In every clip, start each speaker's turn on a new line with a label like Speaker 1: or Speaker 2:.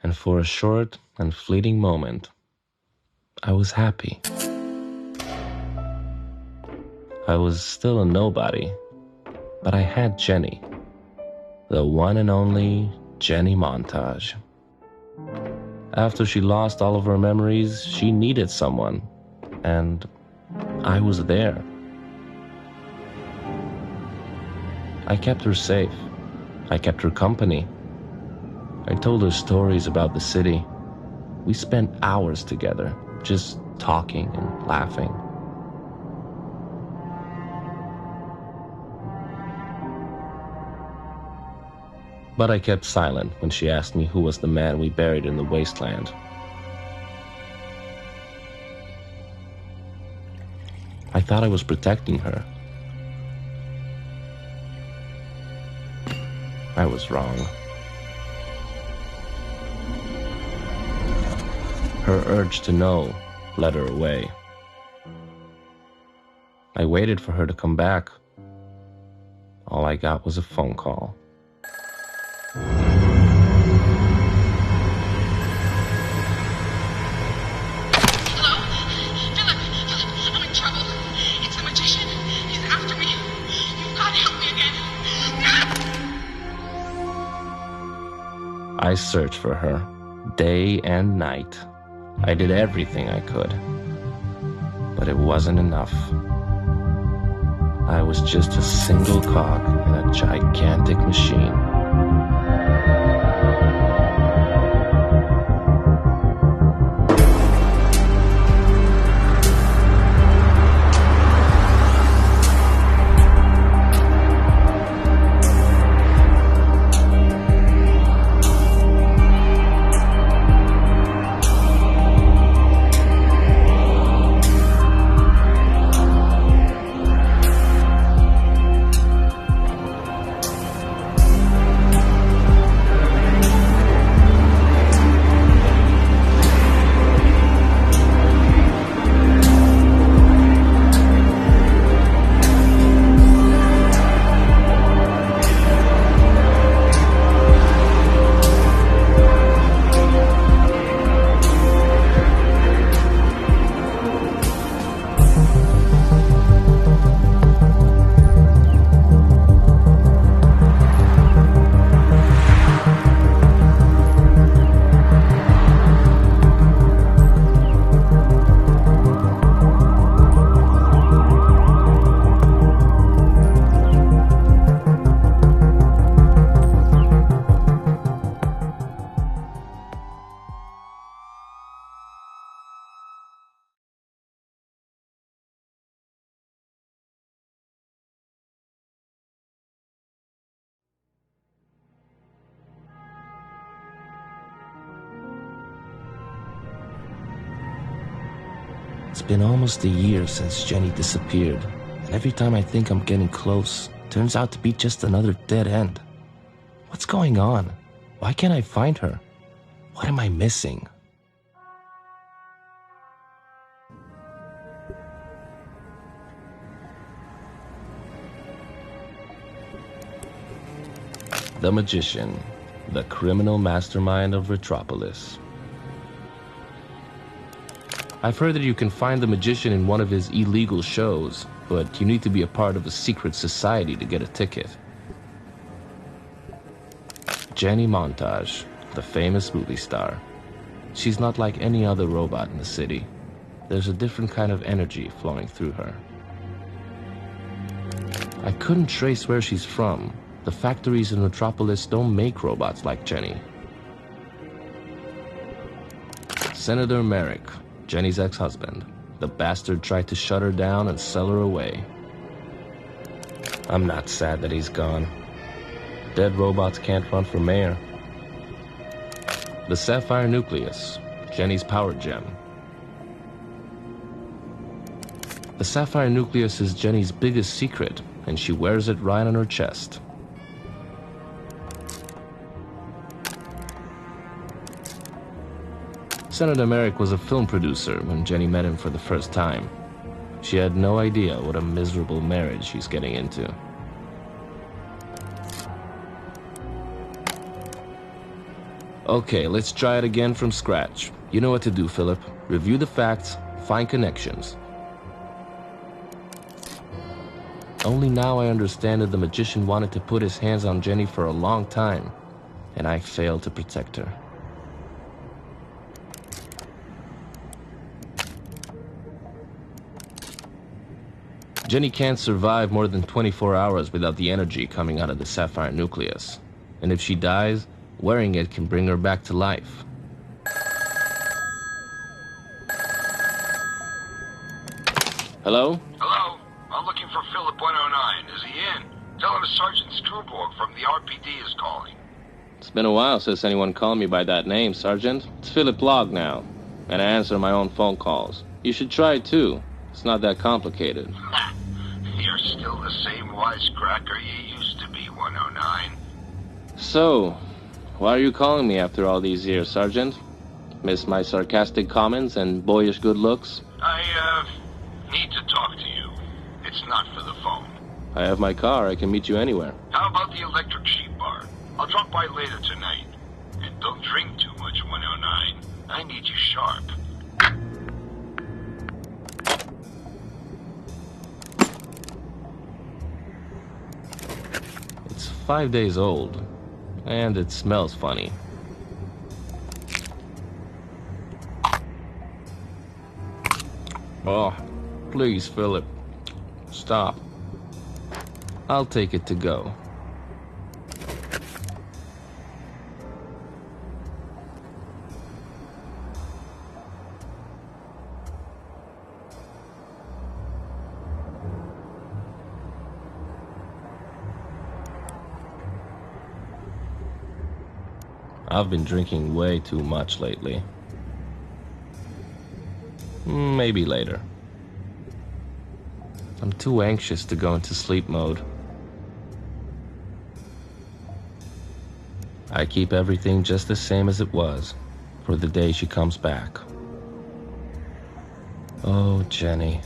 Speaker 1: And for a short and fleeting moment, I was happy. I was still a nobody, but I had Jenny, the one and only Jenny Montage. After she lost all of her memories, she needed someone, and I was there. I kept her safe. I kept her company. I told her stories about the city. We spent hours together, just talking and laughing. But I kept silent when she asked me who was the man we buried in the wasteland. I thought I was protecting her. I was wrong. Her urge to know led her away. I waited for her to come back. All I got was a phone call. I searched for her, day and night. I did everything I could, but it wasn't enough. I was just a single cog in a gigantic machine. It's been almost a year since Jenny disappeared, and every time I think I'm getting close, it turns out to be just another dead end. What's going on? Why can't I find her? What am I missing? The Magician, the criminal mastermind of Retropolis. I've heard that you can find the magician in one of his illegal shows, but you need to be a part of a secret society to get a ticket. Jenny Montage, the famous movie star. She's not like any other robot in the city. There's a different kind of energy flowing through her. I couldn't trace where she's from. The factories in Retropolis don't make robots like Jenny. Senator Merrick, Jenny's ex-husband. The bastard tried to shut her down and sell her away. I'm not sad that he's gone. Dead robots can't run for mayor. The Sapphire Nucleus, Jenny's power gem. The Sapphire Nucleus is Jenny's biggest secret, and she wears it right on her chest. Senator Merrick was a film producer when Jenny met him for the first time. She had no idea what a miserable marriage she's getting into. Okay, let's try it again from scratch. You know what to do, Philip. Review the facts, find connections. Only now I understand that the magician wanted to put his hands on Jenny for a long time, and I failed to protect her. Jenny can't survive more than 24 hours without the energy coming out of the sapphire nucleus. And if she dies, wearing it can bring her back to life. Hello?
Speaker 2: Hello? I'm looking for Philip 109. Is he in? Tell him Sergeant Screwborg from the RPD is calling.
Speaker 1: It's been a while since anyone called me by that name, Sergeant. It's Philip Log now, and I answer my own phone calls. You should try it too. It's not that complicated.
Speaker 2: You're still the same wisecracker you used to be, 109.
Speaker 1: So, why are you calling me after all these years, Sergeant? Miss my sarcastic comments and boyish good looks?
Speaker 2: I need to talk to you. It's not for the phone.
Speaker 1: I have my car. I can meet you anywhere.
Speaker 2: How about the electric sheep bar? I'll drop by later tonight. And don't drink too much, 109. I need you sharp.
Speaker 1: It's 5 days old, and it smells funny. Oh, please, Philip. Stop. I'll take it to go. I've been drinking way too much lately. Maybe later. I'm too anxious to go into sleep mode. I keep everything just the same as it was for the day she comes back. Oh, Jenny.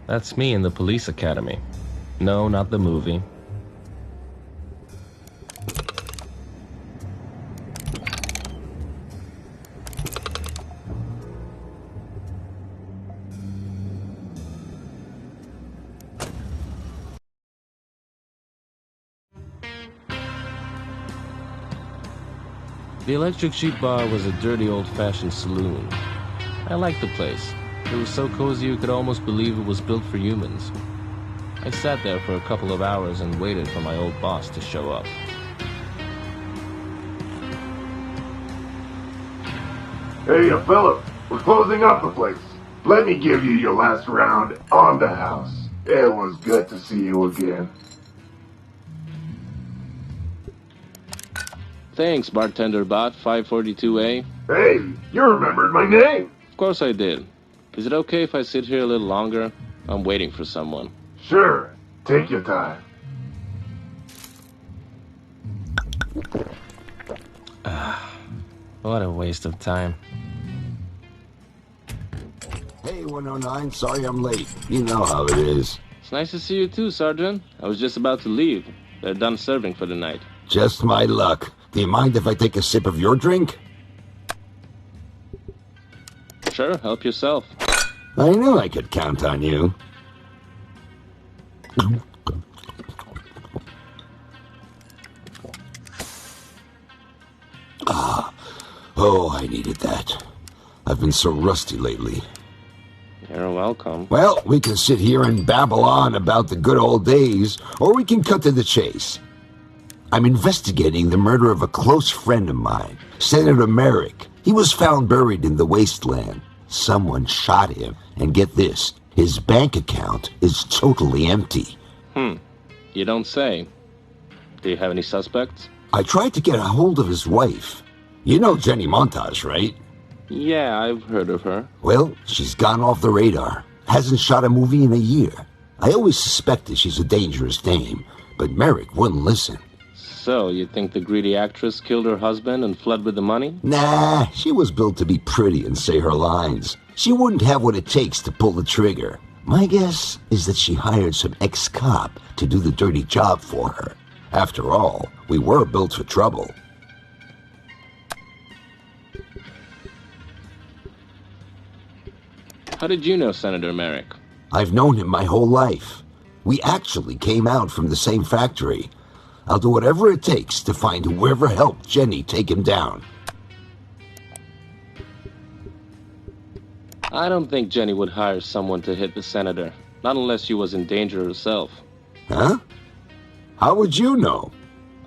Speaker 1: That's me in the police academy. No, not the movie. The Electric Sheep Bar was a dirty old-fashioned saloon. I liked the place. It was so cozy you could almost believe it was built for humans. I sat there for a couple of hours and waited for my old boss to show up.
Speaker 3: Hey, Philip, we're closing up the place. Let me give you your last round on the house. It was good to see you again.
Speaker 1: Thanks, bartender bot 542A.
Speaker 3: Hey, you remembered my name.
Speaker 1: Of course I did. Is it okay if I sit here a little longer? I'm waiting for someone.
Speaker 3: Sure, take your time.
Speaker 1: What a waste of time.
Speaker 4: Hey, 109, sorry I'm late. You know how it is.
Speaker 1: It's nice to see you too, Sergeant. I was just about to leave. They're done serving for the night.
Speaker 4: Just my luck. Do you mind if I take a sip of your drink?
Speaker 1: Sure, help yourself.
Speaker 4: I knew I could count on you. Oh, I needed that. I've been so rusty lately.
Speaker 1: You're welcome.
Speaker 4: Well, we can sit here and babble on about the good old days, or we can cut to the chase. I'm investigating the murder of a close friend of mine, Senator Merrick. He was found buried in the wasteland. Someone shot him, and get this, his bank account is totally empty.
Speaker 1: You don't say. Do you have any suspects?
Speaker 4: I tried to get a hold of his wife. You know Jenny Montage, right?
Speaker 1: Yeah, I've heard of her.
Speaker 4: Well, she's gone off the radar. Hasn't shot a movie in a year. I always suspected she's a dangerous dame, but Merrick wouldn't listen.
Speaker 1: So, you think the greedy actress killed her husband and fled with the money?
Speaker 4: Nah, she was built to be pretty and say her lines. She wouldn't have what it takes to pull the trigger. My guess is that she hired some ex-cop to do the dirty job for her. After all, we were built for trouble.
Speaker 1: How did you know Senator Merrick?
Speaker 4: I've known him my whole life. We actually came out from the same factory. I'll do whatever it takes to find whoever helped Jenny take him down.
Speaker 1: I don't think Jenny would hire someone to hit the senator, not unless she was in danger herself.
Speaker 4: Huh? How would you know?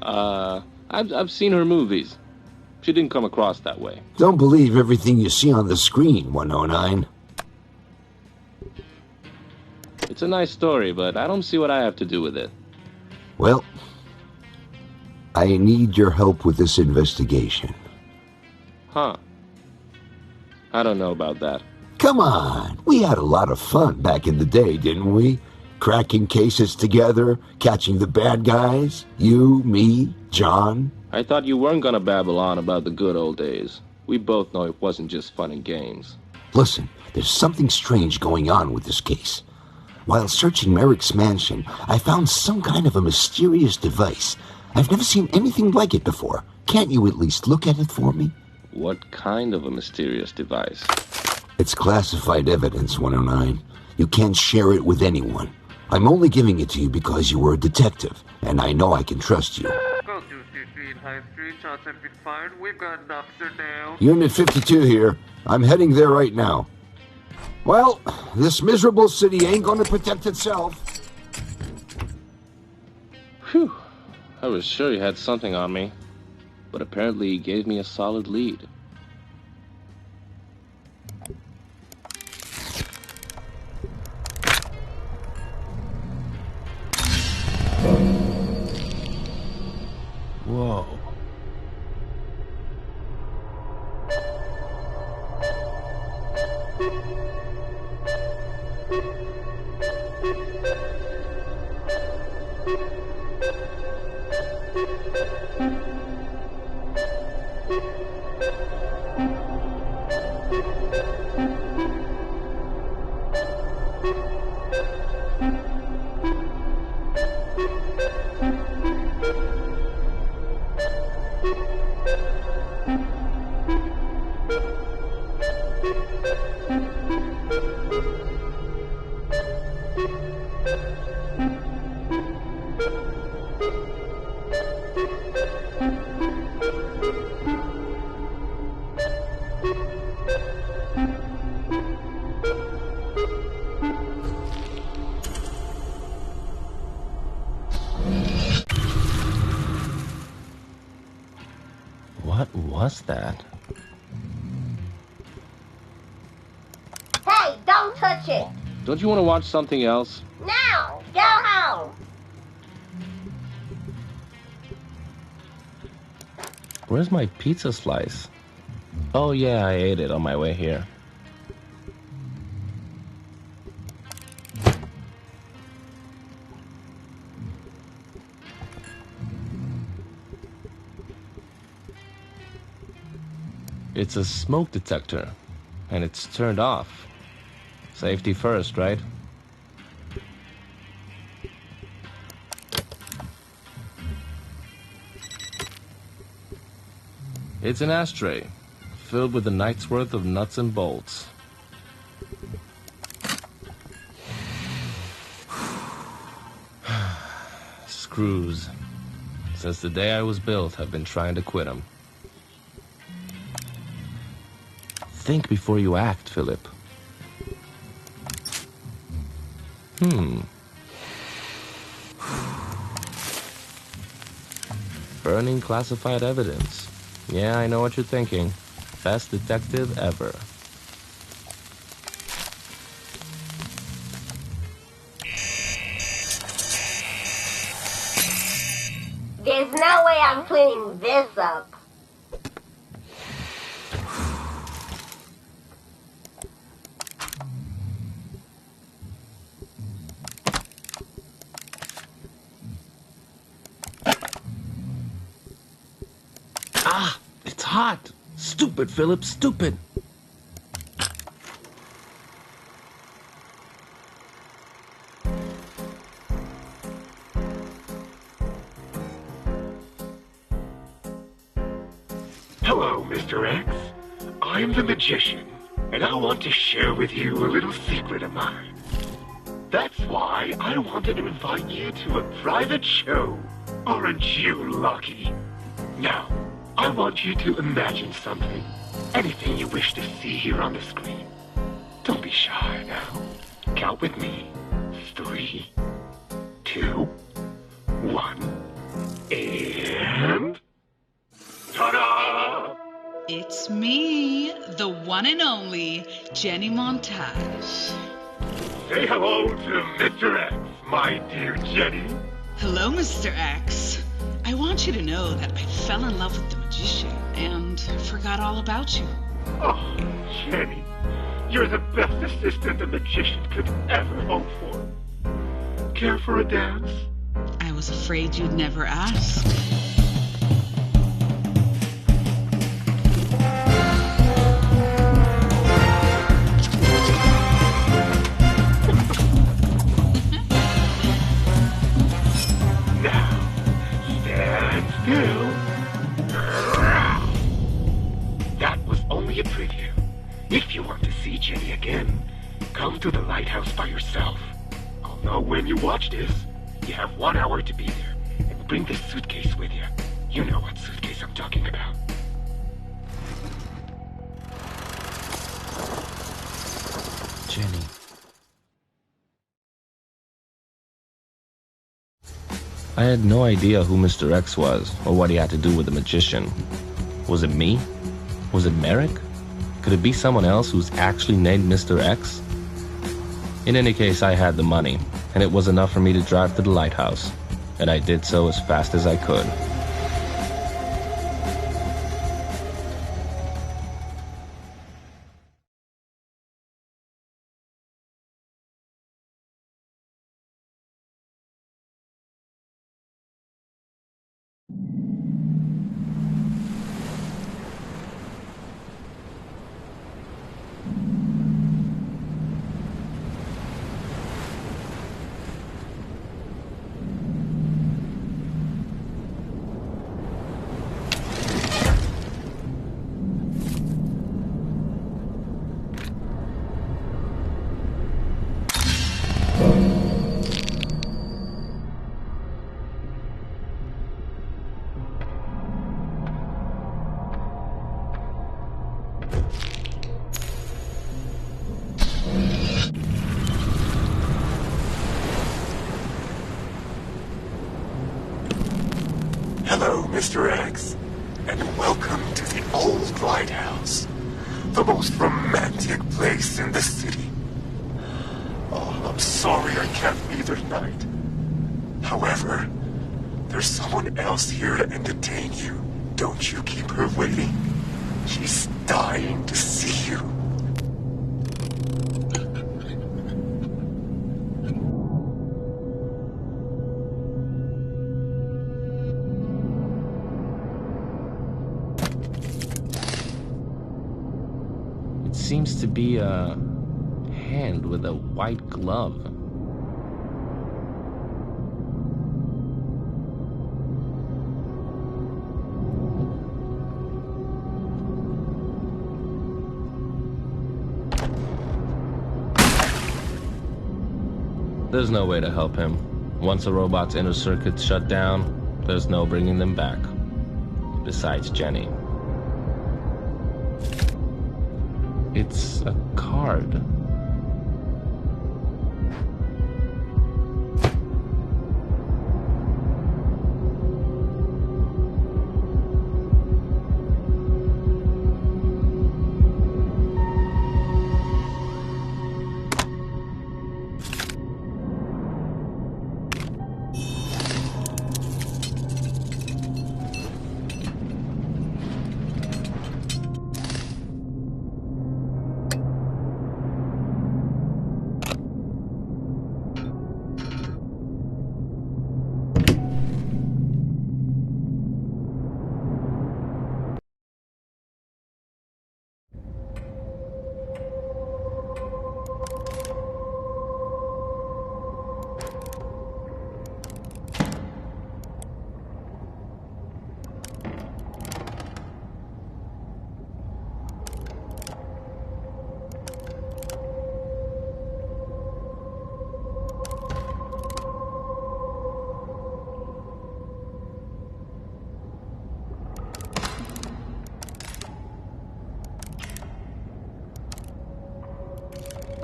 Speaker 1: I've seen her movies. She didn't come across that way.
Speaker 4: Don't believe everything you see on the screen, 109.
Speaker 1: It's a nice story, but I don't see what I have to do with it.
Speaker 4: Well, I need your help with this investigation.
Speaker 1: Huh. I don't know about that.
Speaker 4: Come on, we had a lot of fun back in the day, didn't we? Cracking cases together, catching the bad guys. You, me, John.
Speaker 1: I thought you weren't gonna babble on about the good old days. We both know it wasn't just fun and games.
Speaker 4: Listen, there's something strange going on with this case. While searching Merrick's mansion, I found some kind of a mysterious device. I've never seen anything like it before. Can't you at least look at it for me?
Speaker 1: What kind of a mysterious device?
Speaker 4: It's classified evidence, 109. You can't share it with anyone. I'm only giving it to you because you were a detective, and I know I can trust you.
Speaker 5: Go to Street High Street, shots have been fired. We've got an officer down.
Speaker 4: Unit 52 here. I'm heading there right now. Well, this miserable city ain't gonna protect itself.
Speaker 1: Phew. I was sure he had something on me. But apparently he gave me a solid lead. Whoa. What was that?
Speaker 6: Hey, don't touch it!
Speaker 1: Don't you want to watch something else?
Speaker 6: Now, go home!
Speaker 1: Where's my pizza slice? Oh yeah, I ate it on my way here. It's a smoke detector, and it's turned off. Safety first, right? It's an ashtray, filled with a night's worth of nuts and bolts. Screws. Since the day I was built, I've been trying to quit them. Think before you act, Philip. Burning classified evidence. Yeah, I know what you're thinking. Best detective ever.
Speaker 6: There's no way I'm cleaning this up.
Speaker 1: Ah! It's hot! Stupid, Philip, stupid!
Speaker 3: Hello, Mr. X. I'm the magician. and I want to share with you a little secret of mine. That's why I wanted to invite you to a private show. Aren't you lucky? Now, I want you to imagine something. Anything you wish to see here on the screen. Don't be shy now. Count with me. 3, 2, 1, and... Ta-da!
Speaker 7: It's me, the one and only Jenny Montage.
Speaker 3: Say hello to Mr. X, my dear Jenny.
Speaker 7: Hello, Mr. X. I want you to know that I fell in love with the magician and forgot all about you.
Speaker 3: Oh, Jenny, you're the best assistant a magician could ever hope for. Care for a dance?
Speaker 7: I was afraid you'd never ask.
Speaker 3: That was only a preview. If you want to see Jenny again, come to the lighthouse by yourself. I'll know when you watch this. You have 1 hour to be there, and bring this suitcase with you. You know what suitcase I'm talking about.
Speaker 1: Jenny. I had no idea who Mr. X was, or what he had to do with the magician. Was it me? Was it Merrick? Could it be someone else who's actually named Mr. X? In any case, I had the money, and it was enough for me to drive to the lighthouse, and I did so as fast as I could.
Speaker 3: Hello, Mr. X, and welcome to the old lighthouse, the most romantic place in the city. Oh, I'm sorry I can't be there tonight. However, there's someone else here to entertain you. Don't you keep her waiting. She's dying to see you.
Speaker 1: Seems to be a hand with a white glove. There's no way to help him. Once a robot's inner circuit's shut down, there's no bringing them back. Besides Jenny. It's a card.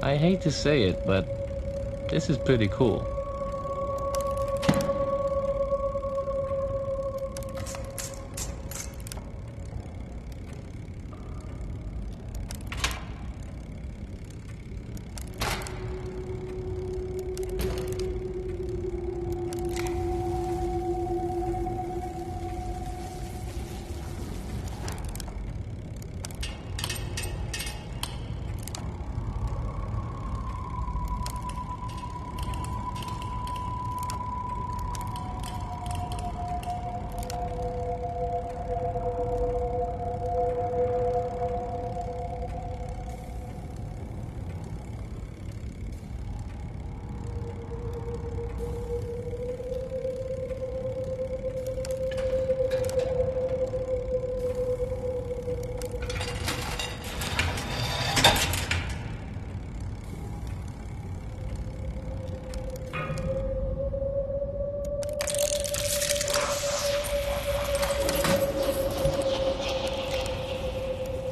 Speaker 1: I hate to say it, but this is pretty cool.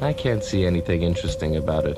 Speaker 1: I can't see anything interesting about it.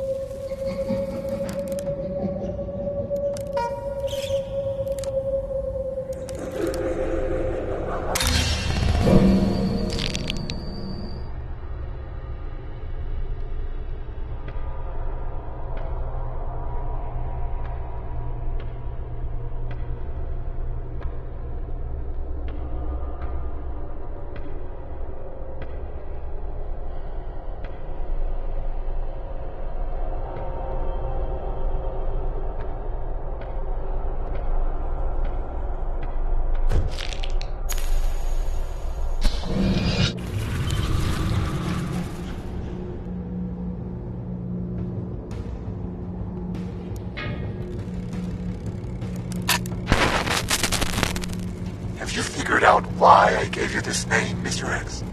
Speaker 3: Have you figured out why I gave you this name, Mr. X?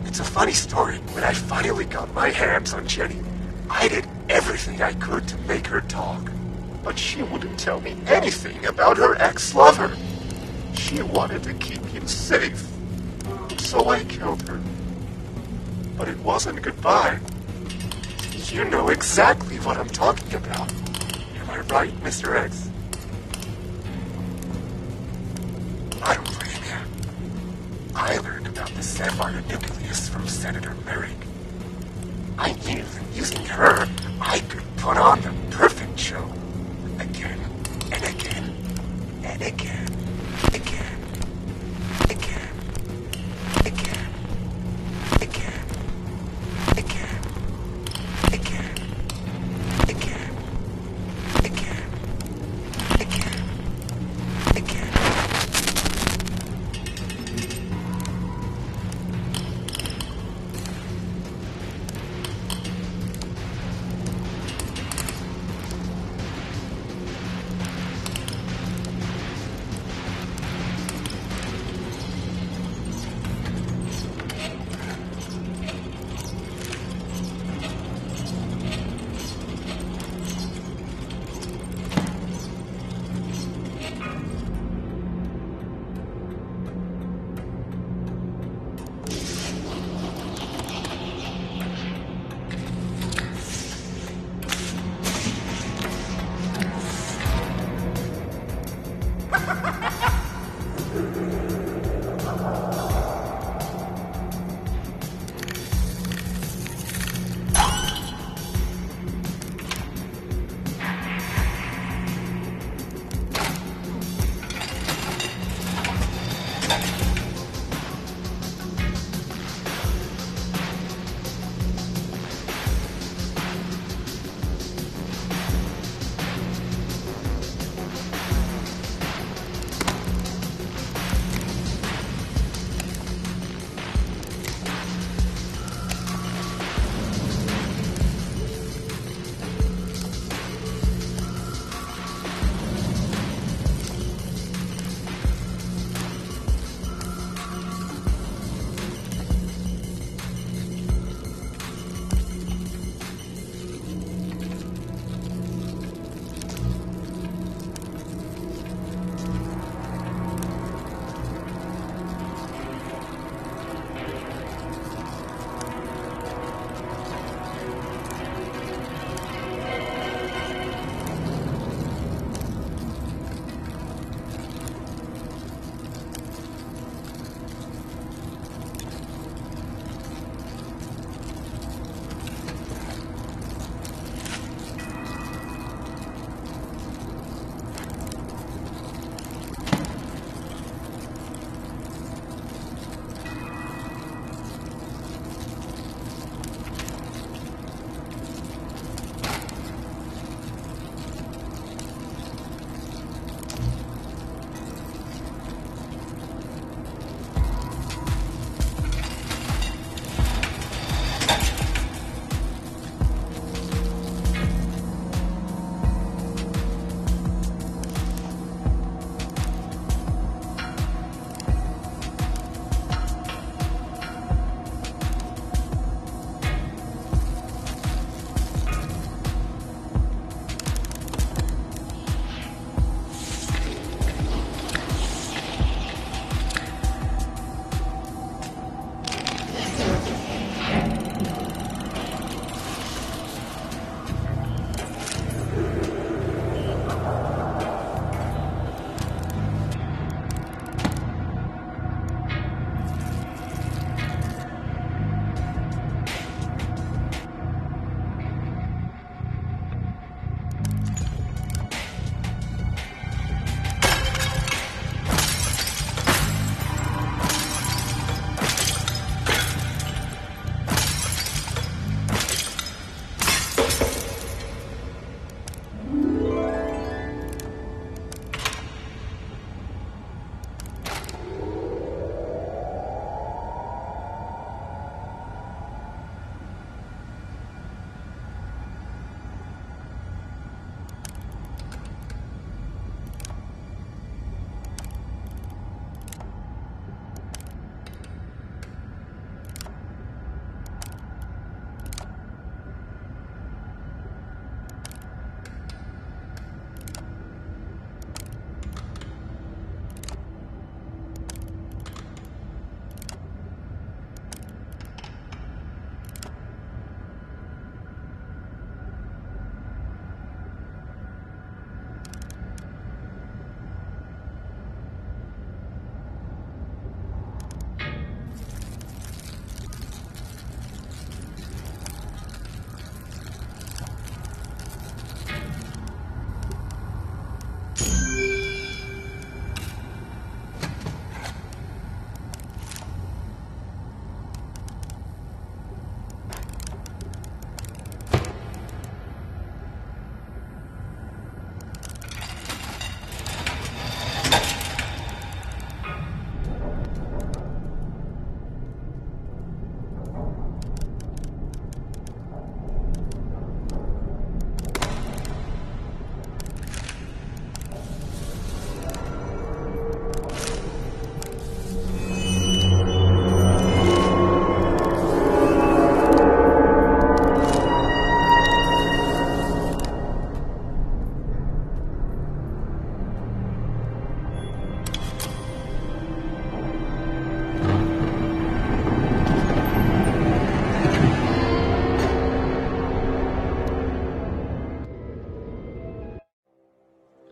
Speaker 3: It's a funny story. When I finally got my hands on Jenny, I did everything I could to make her talk. But she wouldn't tell me anything about her ex-lover. She wanted to keep him safe. So I killed her. But it wasn't goodbye. You know exactly what I'm talking about. Am I right, Mr. X? I don't blame you. I learned about the sapphire nucleus from Senator Merrick. I knew that using her, I could put on the perfect show. Again, and again, and again, again, again, again, again, again, again, again, again, again, again.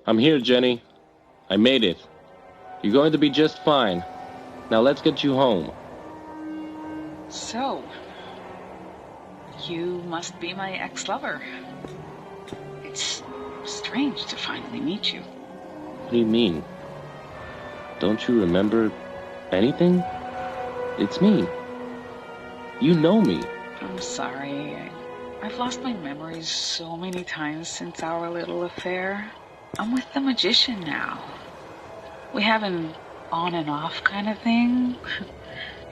Speaker 1: I'm here, Jenny. I made it. You're going to be just fine. Now let's get you home.
Speaker 7: So, you must be my ex-lover. It's strange to finally meet you.
Speaker 1: What do you mean? Don't you remember anything? It's me. You know me.
Speaker 7: I'm sorry. I've lost my memories so many times since our little affair. I'm with the magician now. We have an on and off kind of thing.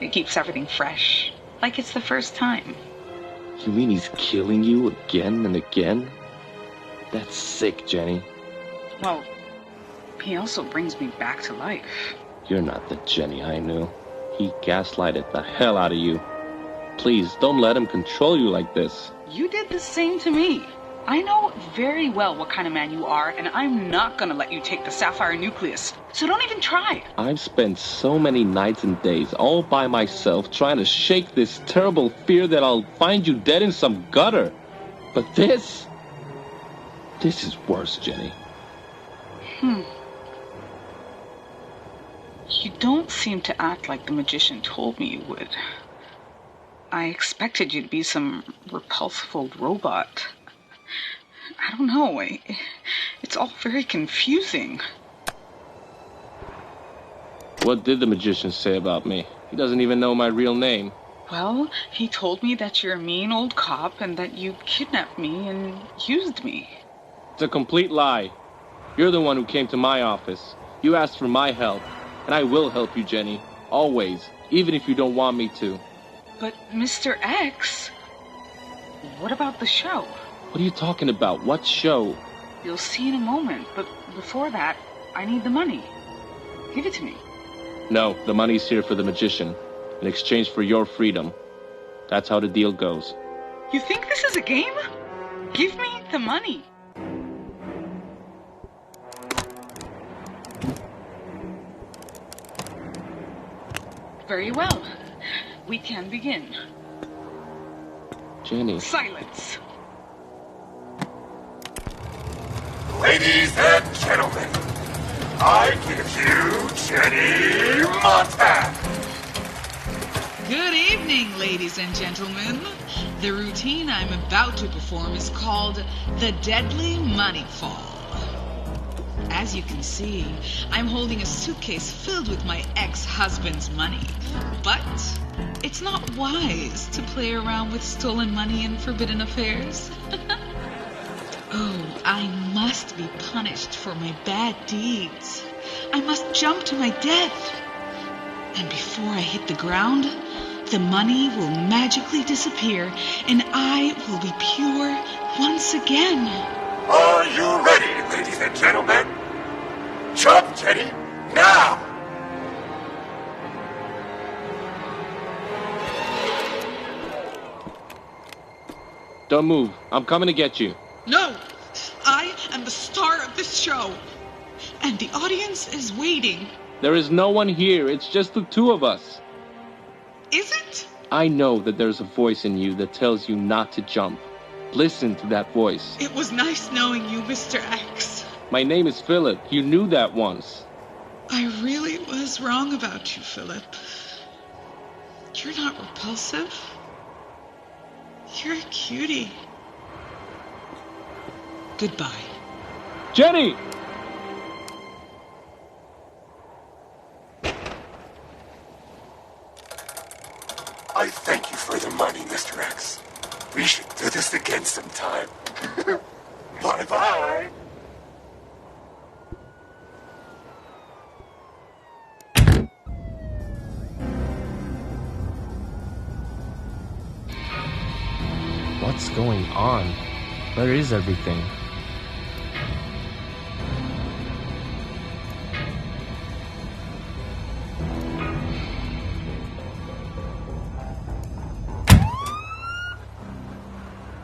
Speaker 7: It keeps everything fresh, like it's the first time.
Speaker 1: You mean he's killing you again and again? That's sick, Jenny.
Speaker 7: Well, he also brings me back to life.
Speaker 1: You're not the Jenny I knew. He gaslighted the hell out of you. Please, don't let him control you like this.
Speaker 7: You did the same to me. I know very well what kind of man you are, and I'm not gonna let you take the sapphire nucleus. So don't even try.
Speaker 1: I've spent so many nights and days all by myself trying to shake this terrible fear that I'll find you dead in some gutter. But this is worse, Jenny.
Speaker 7: You don't seem to act like the magician told me you would. I expected you to be some repulsive old robot. I don't know. It's all very confusing.
Speaker 1: What did the magician say about me? He doesn't even know my real name.
Speaker 7: Well, he told me that you're a mean old cop and that you kidnapped me and used me.
Speaker 1: It's a complete lie. You're the one who came to my office. You asked for my help. And I will help you, Jenny. Always. Even if you don't want me to.
Speaker 7: But Mr. X, what about the show?
Speaker 1: What are you talking about? What show?
Speaker 7: You'll see in a moment, but before that, I need the money. Give it to me.
Speaker 1: No, the money's here for the magician, in exchange for your freedom. That's how the deal goes.
Speaker 7: You think this is a game? Give me the money. Very well. We can begin.
Speaker 1: Jenny.
Speaker 7: Silence.
Speaker 3: Ladies and gentlemen, I give you Jenny Montag.
Speaker 7: Good evening, ladies and gentlemen. The routine I'm about to perform is called the Deadly Money Fall. As you can see, I'm holding a suitcase filled with my ex-husband's money. But it's not wise to play around with stolen money and forbidden affairs. Oh, I must be punished for my bad deeds. I must jump to my death. And before I hit the ground, the money will magically disappear and I will be pure once again.
Speaker 3: Are you ready, ladies and gentlemen? Jump, Jenny, now!
Speaker 1: Don't move. I'm coming to get you.
Speaker 7: No! I am the star of this show. And the audience is waiting.
Speaker 1: There is no one here. It's just the two of us.
Speaker 7: Is it?
Speaker 1: I know that there's a voice in you that tells you not to jump. Listen to that voice.
Speaker 7: It was nice knowing you, Mr. X.
Speaker 1: My name is Philip. You knew that once.
Speaker 7: I really was wrong about you, Philip. You're not repulsive. You're a cutie. Goodbye.
Speaker 1: Jenny!
Speaker 3: I thank you for the money, Mr. X. We should do this again sometime. Bye-bye.
Speaker 1: What's going on? Where is everything?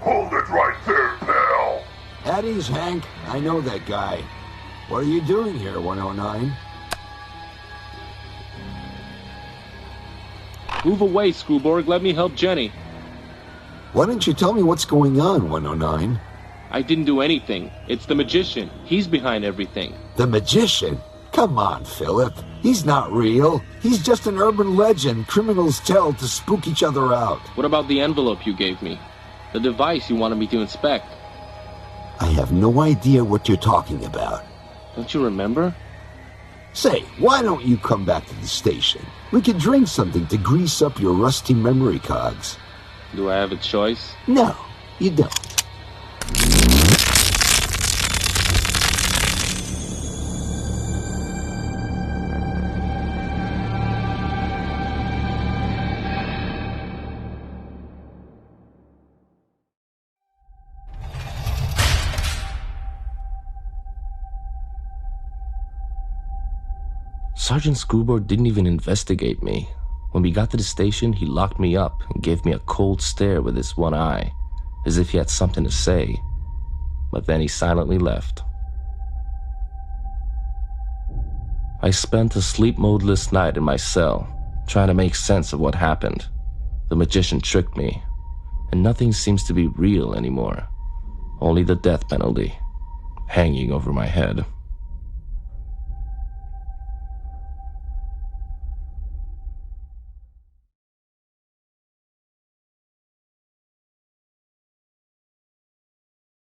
Speaker 3: Hold it right there, pal.
Speaker 4: At ease, Hank. I know that guy. What are you doing here, 109?
Speaker 1: Move away, Screwborg. Let me help Jenny.
Speaker 4: Why don't you tell me what's going on, 109?
Speaker 1: I didn't do anything. It's the magician. He's behind everything.
Speaker 4: The magician? Come on, Philip. He's not real. He's just an urban legend criminals tell to spook each other out.
Speaker 1: What about the envelope you gave me? The device you wanted me to inspect?
Speaker 4: I have no idea what you're talking about.
Speaker 1: Don't you remember?
Speaker 4: Say, why don't you come back to the station? We could drink something to grease up your rusty memory cogs.
Speaker 1: Do I have a choice?
Speaker 4: No, you don't.
Speaker 1: Sergeant Screwboard didn't even investigate me. When we got to the station, he locked me up and gave me a cold stare with his one eye, as if he had something to say. But then he silently left. I spent a sleep-modeless night in my cell, trying to make sense of what happened. The magician tricked me, and nothing seems to be real anymore. Only the death penalty, hanging over my head.